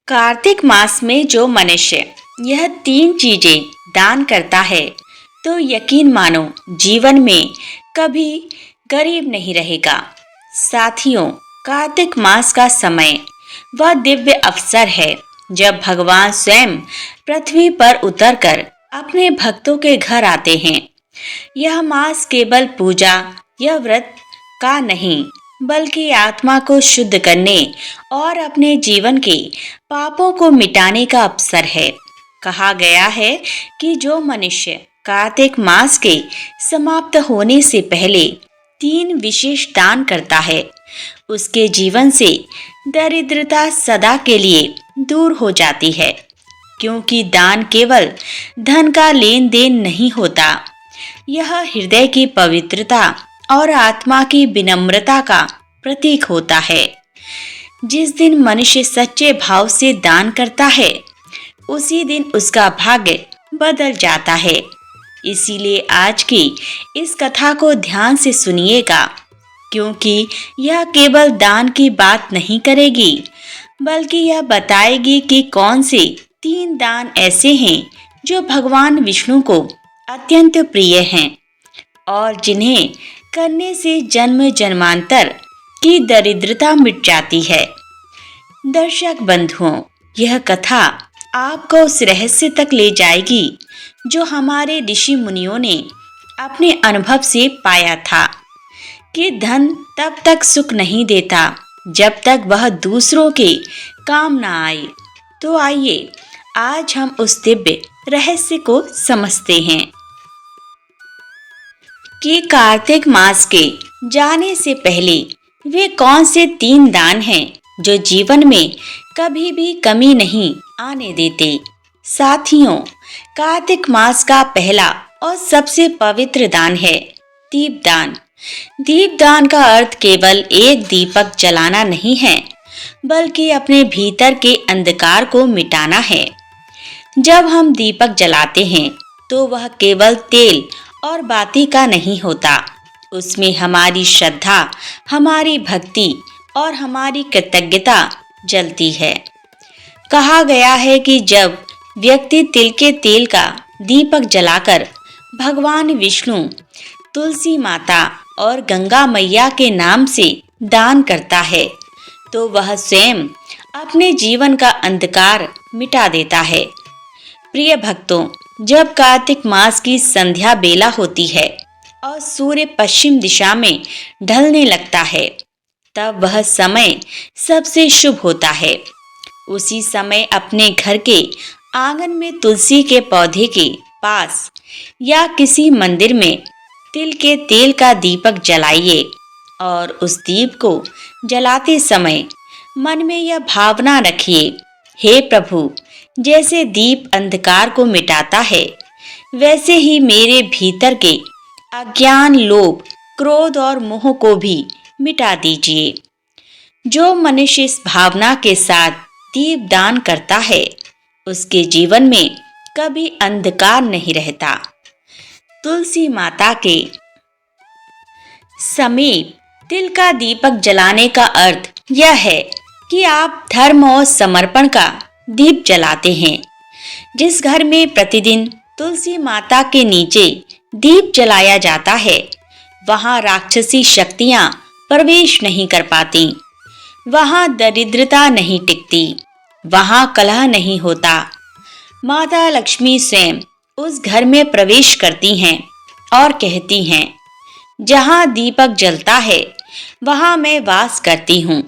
कार्तिक मास में जो मनुष्य यह तीन चीजें दान करता है तो यकीन मानो जीवन में कभी गरीब नहीं रहेगा। साथियों, कार्तिक मास का समय वह दिव्य अवसर है जब भगवान स्वयं पृथ्वी पर उतरकर अपने भक्तों के घर आते हैं। यह मास केवल पूजा या व्रत का नहीं बल्कि आत्मा को शुद्ध करने और अपने जीवन के पापों को मिटाने का अवसर है। कहा गया है कि जो मनुष्य कार्तिक मास के समाप्त होने से पहले तीन विशेष दान करता है उसके जीवन से दरिद्रता सदा के लिए दूर हो जाती है, क्योंकि दान केवल धन का लेन देन नहीं होता, यह हृदय की पवित्रता और आत्मा की विनम्रता का प्रतीक होता है। जिस दिन मनुष्य सच्चे भाव से दान करता है उसी दिन उसका भाग्य बदल जाता है। इसीलिए आज की इस कथा को ध्यान से सुनिएगा, क्योंकि यह केवल दान की बात नहीं करेगी बल्कि यह बताएगी कि कौन से तीन दान ऐसे हैं जो भगवान विष्णु को अत्यंत प्रिय हैं और जिन्हें करने से जन्म जन्मांतर की दरिद्रता मिट जाती है। दर्शक बंधुओं, यह कथा आपको उस रहस्य तक ले जाएगी जो हमारे ऋषि मुनियों ने अपने अनुभव से पाया था कि धन तब तक सुख नहीं देता जब तक वह दूसरों के काम ना आए। तो आइए आज हम उस दिव्य रहस्य को समझते हैं कि कार्तिक मास के जाने से पहले वे कौन से तीन दान हैं जो जीवन में कभी भी कमी नहीं आने देते। साथियों, कार्तिक मास का पहला और सबसे पवित्र दान है दीपदान। दीपदान का अर्थ केवल एक दीपक जलाना नहीं है बल्कि अपने भीतर के अंधकार को मिटाना है। जब हम दीपक जलाते हैं तो वह केवल तेल और बाती का नहीं होता, उसमें हमारी श्रद्धा, हमारी भक्ति और हमारी कृतज्ञता जलती है। कहा गया है कि जब व्यक्ति तिल के तेल का दीपक जलाकर भगवान विष्णु, तुलसी माता और गंगा मैया के नाम से दान करता है तो वह स्वयं अपने जीवन का अंधकार मिटा देता है। प्रिय भक्तों, जब कार्तिक मास की संध्या बेला होती है और सूर्य पश्चिम दिशा में ढलने लगता है तब वह समय सबसे शुभ होता है। उसी समय अपने घर के आंगन में तुलसी के पौधे के पास या किसी मंदिर में तिल के तेल का दीपक जलाइए और उस दीप को जलाते समय मन में यह भावना रखिए, हे प्रभु, जैसे दीप अंधकार को मिटाता है वैसे ही मेरे भीतर के अज्ञान, लोभ, क्रोध और मोह को भी मिटा दीजिए। जो मनुष्य इस भावना के साथ दीप दान करता है उसके जीवन में कभी अंधकार नहीं रहता। तुलसी माता के समीप तिल का दीपक जलाने का अर्थ यह है कि आप धर्म और समर्पण का दीप जलाते हैं। जिस घर में प्रतिदिन तुलसी माता के नीचे दीप जलाया जाता है वहां राक्षसी शक्तियां प्रवेश नहीं कर पाती, वहां दरिद्रता नहीं टिकती, वहां कलह नहीं होता। माता लक्ष्मी स्वयं उस घर में प्रवेश करती हैं और कहती हैं, जहां दीपक जलता है वहां मैं वास करती हूँ।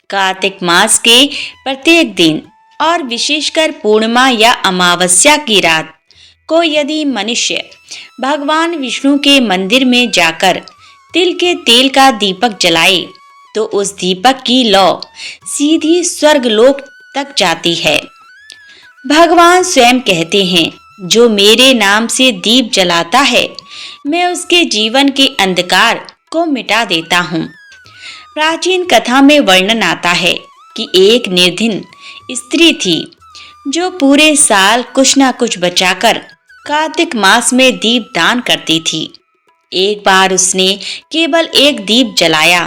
कार्तिक मास के प्रत्येक दिन और विशेषकर पूर्णिमा या अमावस्या की रात को यदि मनुष्य भगवान विष्णु के मंदिर में जाकर तिल के तेल का दीपक जलाए तो उस दीपक की लौ सीधी स्वर्गलोक तक जाती है। भगवान स्वयं कहते हैं, जो मेरे नाम से दीप जलाता है मैं उसके जीवन के अंधकार को मिटा देता हूँ। प्राचीन कथा में वर्णन आता है कि एक निर्धन स्त्री थी जो पूरे साल कुछ न कुछ बचाकर कार्तिक मास में दीप दान करती थी। एक बार उसने केवल एक दीप जलाया,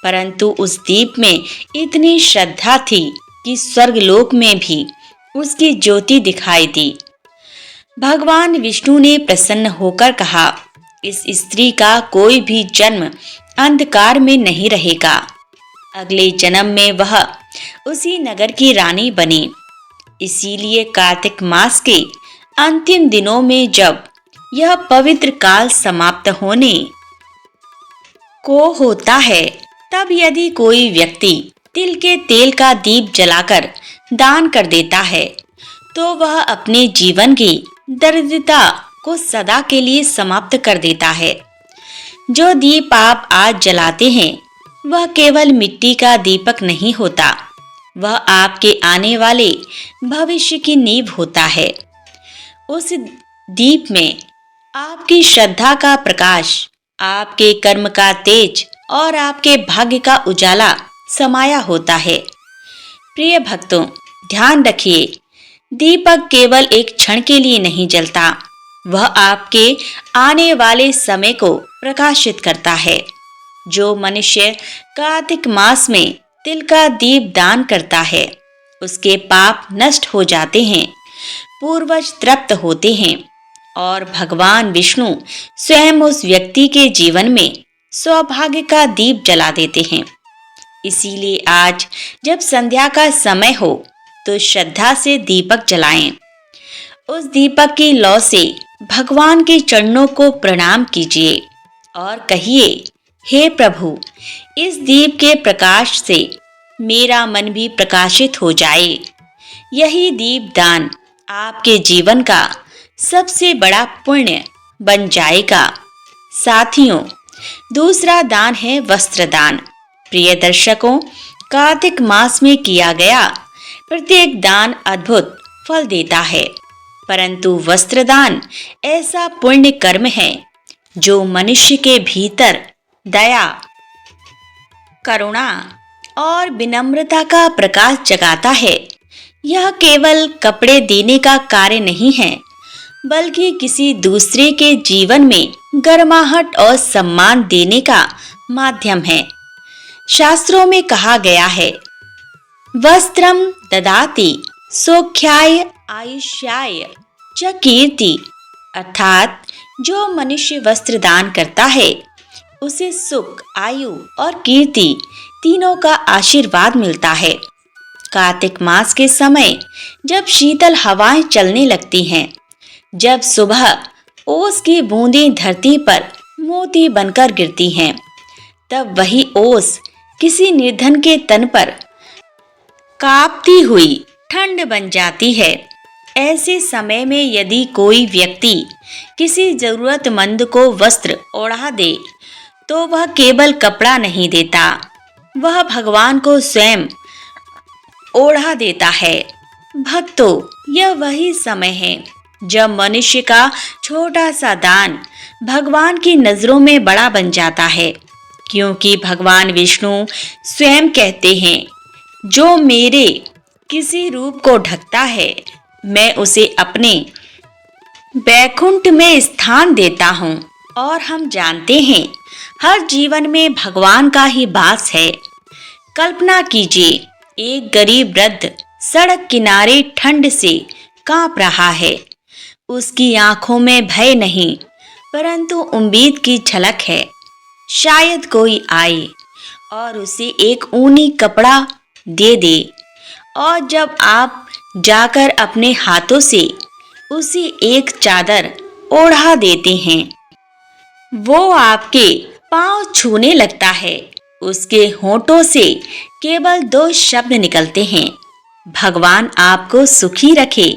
परंतु उस दीप में इतनी श्रद्धा थी कि स्वर्गलोक में भी उसकी ज्योति दिखाई दी। भगवान विष्णु ने प्रसन्न होकर कहा, इस स्त्री का कोई भी जन्म अंधकार में नहीं रहेगा। अगले जन्म में वह उसी नगर की रानी बनी। इसीलिए कार्तिक मास के अंतिम दिनों में जब यह पवित्र काल समाप्त होने को होता है, तब यदि कोई व्यक्ति तिल के तेल का दीप जलाकर दान कर देता है, तो वह अपने जीवन की दरिद्रता को सदा के लिए समाप्त कर देता है। जो दीप आप आज जलाते हैं, वह केवल मिट्टी का दीपक नहीं होता, वह आपके आने वाले भविष्य की नींव होता है। उस दीप में आपकी श्रद्धा का प्रकाश, आपके कर्म का तेज और आपके भाग्य का उजाला समाया होता है। प्रिय भक्तों, ध्यान रखिए, दीपक केवल एक क्षण के लिए नहीं जलता, वह आपके आने वाले समय को प्रकाशित करता है। जो मनुष्य कार्तिक मास में तिल का दीप दान करता है, उसके पाप नष्ट हो जाते हैं, पूर्वज तृप्त होते हैं और भगवान विष्णु स्वयं उस व्यक्ति के जीवन में सौभाग्य का दीप जला देते हैं। इसीलिए आज जब संध्या का समय हो तो श्रद्धा से दीपक जलाएं। उस दीपक की लौ से भगवान के चरणों को प्रणाम कीजिए और कहिए, हे प्रभु, इस दीप के प्रकाश से मेरा मन भी प्रकाशित हो जाए। यही दीप दान आपके जीवन का सबसे बड़ा पुण्य बन जाएगा। साथियों, दूसरा दान है वस्त्र दान। प्रिय दर्शकों, कार्तिक मास में किया गया प्रत्येक दान अद्भुत फल देता है, परंतु वस्त्र दान ऐसा पुण्य कर्म है जो मनुष्य के भीतर दया, करुणा और विनम्रता का प्रकाश जगाता है। यह केवल कपड़े देने का कार्य नहीं है, बल्कि किसी दूसरे के जीवन में गर्माहट और सम्मान देने का माध्यम है। शास्त्रों में कहा गया है, वस्त्रम ददाति सौख्याय आयुष्याय च कीर्ति, अर्थात जो मनुष्य वस्त्र दान करता है, उसे सुख, आयु और कीर्ति तीनों का आशीर्वाद मिलता है। कार्तिक मास के समय जब शीतल हवाएं चलने लगती हैं, जब सुबह ओस की बूंदें धरती पर मोती बनकर गिरती हैं, तब वही ओस किसी निर्धन के तन पर कांपती हुई ठंड बन जाती है। ऐसे समय में यदि कोई व्यक्ति किसी जरूरतमंद को वस्त्र ओढ़ा दे, तो वह केवल कपड़ा नहीं देता, वह भगवान को स्वयं ओढ़ा देता है। भक्तों, यह वही समय है जब मनुष्य का छोटा सा दान भगवान की नजरों में बड़ा बन जाता है, क्योंकि भगवान विष्णु स्वयं कहते हैं, जो मेरे किसी रूप को ढकता है, मैं उसे अपने बैकुंठ में स्थान देता हूँ। और हम जानते हैं, हर जीवन में भगवान का ही वास है। कल्पना कीजिए, एक गरीब वृद्ध सड़क किनारे ठंड से कांप रहा है। उसकी आंखों में भय नहीं, परंतु उम्मीद की झलक है। शायद कोई आए और उसे एक ऊनी कपड़ा दे दे, और जब आप जाकर अपने हाथों से उसे एक चादर ओढ़ा देते हैं, वो आपके पांव छूने लगता है। उसके होठों से केवल 2 शब्द निकलते हैं, भगवान आपको सुखी रखे।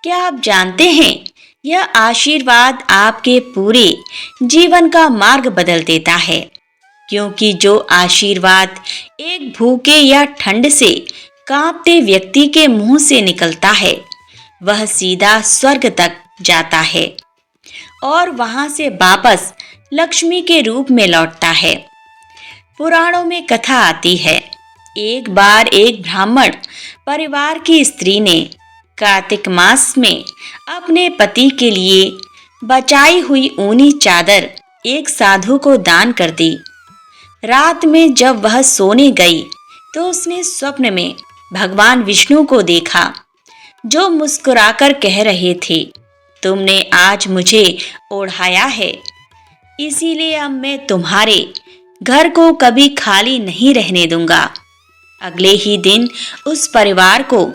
क्या आप जानते हैं, यह आशीर्वाद आपके पूरे जीवन का मार्ग बदल देता है, क्योंकि जो आशीर्वाद एक भूखे या ठंड से कांपते व्यक्ति के मुंह से निकलता है, वह सीधा स्वर्ग तक जाता है और वहां से वापस लक्ष्मी के रूप में लौटता है। पुराणों में कथा आती है, एक बार एक ब्राह्मण परिवार की स्त्री ने कार्तिक मास में अपने पति के लिए बचाई हुई ऊनी चादर एक साधु को दान कर दी। रात में जब वह सोने गई, तो उसने स्वप्न में भगवान विष्णु को देखा, जो मुस्कुराकर कह रहे थे, तुमने आज मुझे ओढ़ाया है, इसीलिए अब मैं तुम्हारे घर को कभी खाली नहीं रहने दूंगा। अगले ही दिन उस परिवार को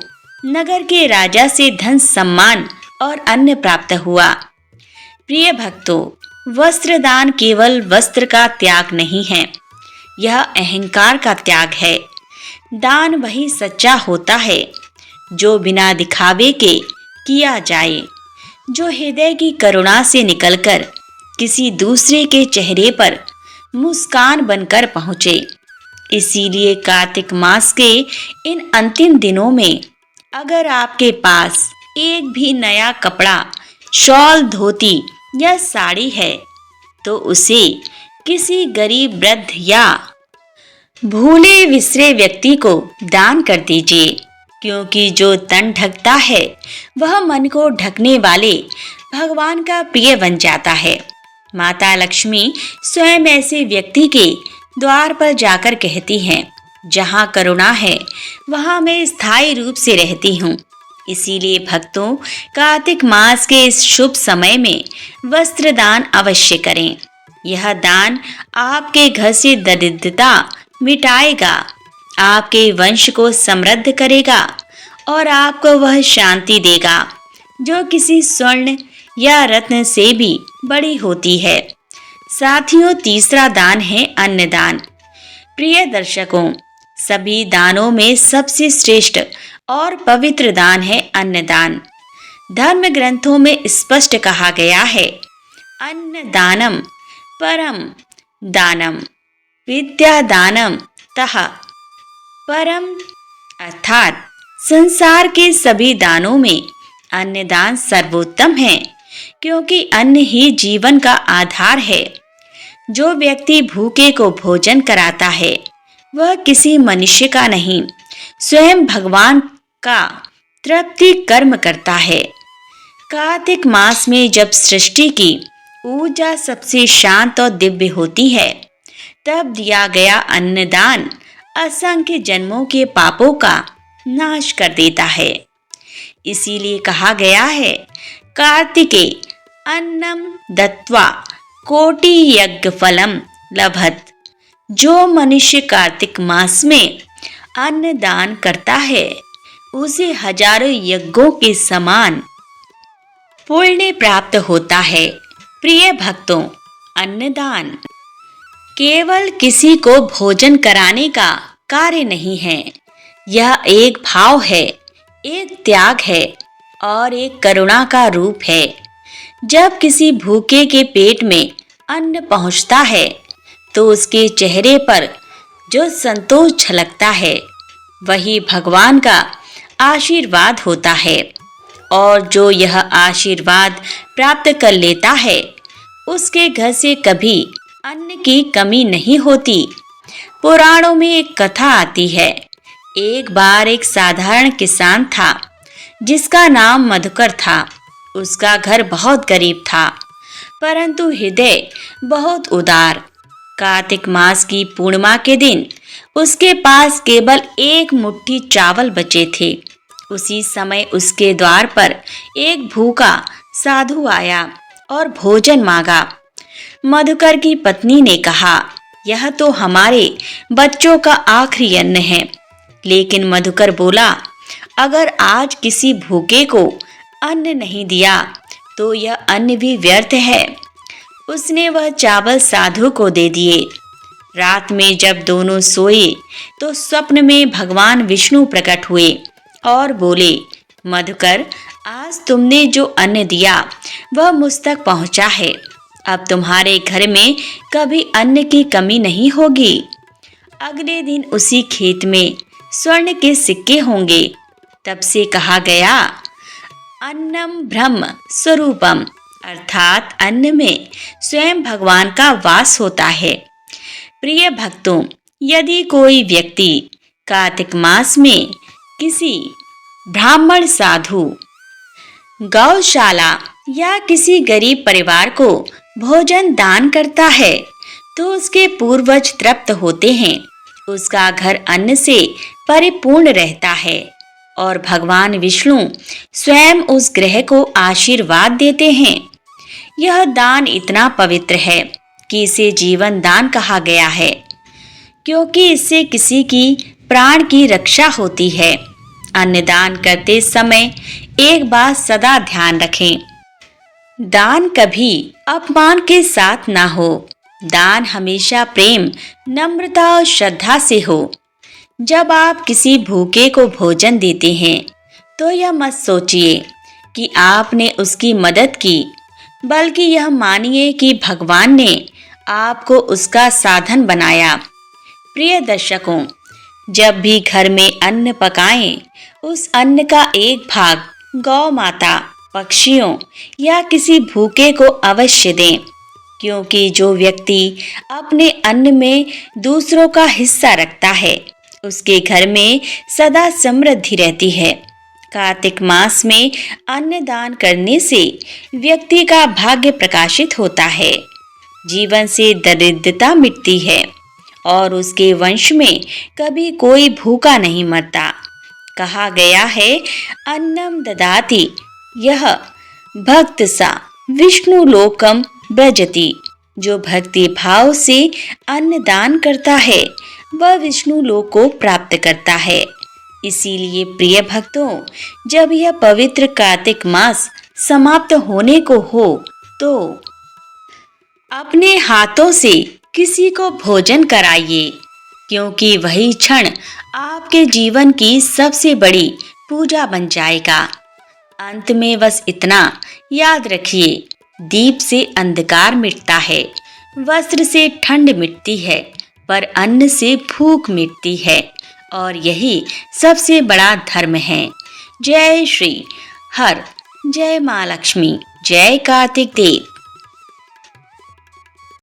नगर के राजा से धन सम्मान और अन्न प्राप्त हुआ। प्रिय भक्तों, वस्त्रदान केवल वस्त्र का त्याग नहीं है, यह अहंकार का त्याग है। दान वही सच्चा होता है जो बिना दिखावे के किया जाए, जो हृदय की करुणा से निकलकर किसी दूसरे के चेहरे पर मुस्कान बनकर पहुँचे। इसीलिए कार्तिक मास के इन अंतिम दिनों में अगर आपके पास एक भी नया कपड़ा, शॉल, धोती या साड़ी है तो उसे किसी गरीब, वृद्ध या भूले बिसरे व्यक्ति को दान कर दीजिए, क्योंकि जो तन ढकता है वह मन को ढकने वाले भगवान का प्रिय बन जाता है। माता लक्ष्मी स्वयं ऐसे व्यक्ति के द्वार पर जाकर कहती हैं, जहाँ करुणा है वहाँ मैं स्थायी रूप से रहती हूँ। इसीलिए भक्तों, कार्तिक मास के इस शुभ समय में वस्त्र दान अवश्य करें। यह दान आपके घर से दरिद्रता मिटाएगा, आपके वंश को समृद्ध करेगा और आपको वह शांति देगा जो किसी स्वर्ण या रत्न से भी बड़ी होती है। साथियों, तीसरा दान है अन्नदान। प्रिय दर्शकों, सभी दानों में सबसे श्रेष्ठ और पवित्र दान है अन्नदान। धर्म ग्रंथों में स्पष्ट कहा गया है, अन्नदानम परम दानम विद्या दानम तह परम, अर्थात संसार के सभी दानों में अन्नदान सर्वोत्तम है, क्योंकि अन्न ही जीवन का आधार है। जो व्यक्ति भूखे को भोजन कराता है वह किसी मनुष्य का नहीं, स्वयं भगवान का तृप्ति कर्म करता है। कार्तिक मास में जब सृष्टि की ऊर्जा सबसे शांत और दिव्य होती है, तब दिया गया अन्नदान असंख्य जन्मों के पापों का नाश कर देता है। इसीलिए कहा गया है, कार्तिके अन्नम दत्वा कोटि यज्ञ फलम लभत। जो मनुष्य कार्तिक मास में अन्न दान करता है उसे हजारों यज्ञों के समान पुण्य प्राप्त होता है। प्रिय भक्तों, अन्नदान केवल किसी को भोजन कराने का कार्य नहीं है, यह एक भाव है, एक त्याग है और एक करुणा का रूप है। जब किसी भूखे के पेट में अन्न पहुंचता है तो उसके चेहरे पर जो संतोष झलकता है वही भगवान का आशीर्वाद होता है, और जो यह आशीर्वाद प्राप्त कर लेता है उसके घर से कभी अन्न की कमी नहीं होती। पुराणों में एक कथा आती है, एक बार एक साधारण किसान था जिसका नाम मधुकर था। उसका घर बहुत गरीब था, परंतु हृदय बहुत उदार। कार्तिक मास की पूर्णिमा के दिन उसके पास केवल एक मुट्ठी चावल बचे थे। उसी समय उसके द्वार पर एक भूखा साधु आया और भोजन मांगा। मधुकर की पत्नी ने कहा, यह तो हमारे बच्चों का आखिरी अन्न है। लेकिन मधुकर बोला, अगर आज किसी भूखे को अन्न नहीं दिया तो यह अन्न भी व्यर्थ है। उसने वह चावल साधु को दे दिए। रात में जब दोनों सोए तो स्वप्न में भगवान विष्णु प्रकट हुए और बोले, मधुकर, आज तुमने जो अन्न दिया वह मुझ तक पहुंचा है। अब तुम्हारे घर में कभी अन्न की कमी नहीं होगी। अगले दिन उसी खेत में स्वर्ण के सिक्के होंगे। तब से कहा गया, अन्नम ब्रह्म स्वरूपम, अर्थात अन्न में स्वयं भगवान का वास होता है। प्रिय भक्तों, यदि कोई व्यक्ति कार्तिक मास में किसी ब्राह्मण, साधु, गौशाला या किसी गरीब परिवार को भोजन दान करता है तो उसके पूर्वज तृप्त होते हैं। उसका घर अन्न से परिपूर्ण रहता है और भगवान विष्णु स्वयं उस ग्रह को आशीर्वाद देते हैं। यह दान इतना पवित्र है कि इसे जीवन दान कहा गया है, क्योंकि इससे किसी की प्राण की रक्षा होती है। अन्नदान करते समय एक बात सदा ध्यान रखें, दान कभी अपमान के साथ ना हो। दान हमेशा प्रेम, नम्रता और श्रद्धा से हो। जब आप किसी भूखे को भोजन देते हैं तो यह मत सोचिए कि आपने उसकी मदद की, बल्कि यह मानिए कि भगवान ने आपको उसका साधन बनाया। प्रिय दर्शकों, जब भी घर में अन्न पकाएं, उस अन्न का एक भाग गौ माता, पक्षियों या किसी भूखे को अवश्य दें, क्योंकि जो व्यक्ति अपने अन्न में दूसरों का हिस्सा रखता है उसके घर में सदा समृद्धि रहती है। कार्तिक मास में अन्न दान करने से व्यक्ति का भाग्य प्रकाशित होता है, जीवन से दरिद्रता मिटती है और उसके वंश में कभी कोई भूखा नहीं मरता। कहा गया है, अन्नम ददाति यह भक्त सा विष्णु लोकम ब्रजति। जो भक्ति भाव से अन्न दान करता है वह विष्णु लोक को प्राप्त करता है। इसीलिए प्रिय भक्तों, जब यह पवित्र कार्तिक मास समाप्त होने को हो तो अपने हाथों से किसी को भोजन कराइए, क्योंकि वही क्षण आपके जीवन की सबसे बड़ी पूजा बन जाएगा। अंत में बस इतना याद रखिए, दीप से अंधकार मिटता है, वस्त्र से ठंड मिटती है, पर अन्न से भूख मिटती है और यही सबसे बड़ा धर्म है। जय श्री हर, जय मां लक्ष्मी, जय कार्तिक देव।